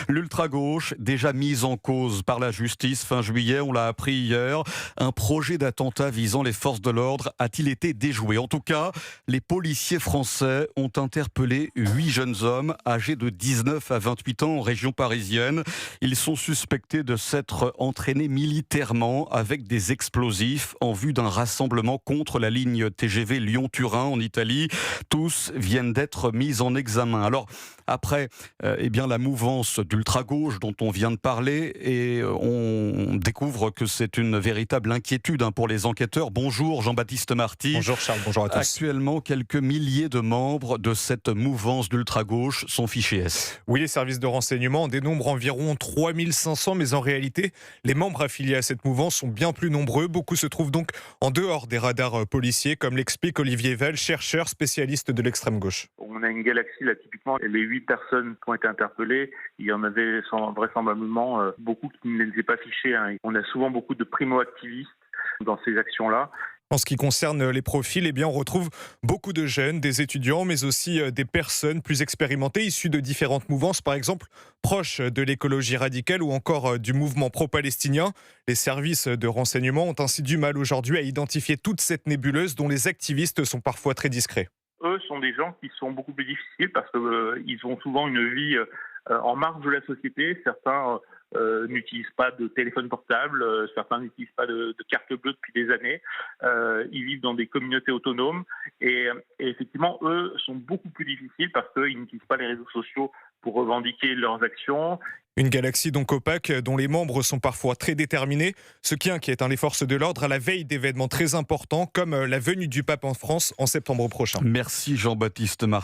L'ultra-gauche, déjà mise en cause par la justice fin juillet, on l'a appris hier. Un projet d'attentat visant les forces de l'ordre a-t-il été déjoué? En tout cas, les policiers français ont interpellé 8 jeunes hommes âgés de 19 à 28 ans en région parisienne. Ils sont suspectés de s'être entraînés militairement avec des explosifs en vue d'un rassemblement contre la ligne TGV Lyon-Turin en Italie. Tous viennent d'être mis en examen. Alors, après la mouvance d'ultra-gauche dont on vient de parler, et on découvre que c'est une véritable inquiétude pour les enquêteurs. Bonjour Jean-Baptiste Marty. Bonjour Charles, bonjour à tous. Actuellement, quelques milliers de membres de cette mouvance d'ultra-gauche sont fichés S. Oui, les services de renseignement dénombrent environ 3500, mais en réalité, les membres affiliés à cette mouvance sont bien plus nombreux. Beaucoup se trouvent donc en dehors des radars policiers, comme l'explique Olivier Vell, chercheur spécialiste de l'extrême gauche. On a une galaxie là, typiquement, les 8 personnes qui ont été interpellées, il y en avait vraisemblablement beaucoup qui ne les avaient pas fichés. On a souvent beaucoup de primo-activistes dans ces actions-là. En ce qui concerne les profils, on retrouve beaucoup de jeunes, des étudiants, mais aussi des personnes plus expérimentées, issues de différentes mouvances, par exemple proches de l'écologie radicale ou encore du mouvement pro-palestinien. Les services de renseignement ont ainsi du mal aujourd'hui à identifier toute cette nébuleuse dont les activistes sont parfois très discrets. Eux sont des gens qui sont beaucoup plus difficiles parce qu'ils ont souvent une vie en marge de la société. Certains n'utilisent pas de téléphone portable, certains n'utilisent pas de carte bleue depuis des années. Ils vivent dans des communautés autonomes et effectivement, eux sont beaucoup plus difficiles parce qu'ils n'utilisent pas les réseaux sociaux pour revendiquer leurs actions. Une galaxie donc opaque dont les membres sont parfois très déterminés, ce qui inquiète les forces de l'ordre à la veille d'événements très importants comme la venue du pape en France en septembre prochain. Merci Jean-Baptiste Marty.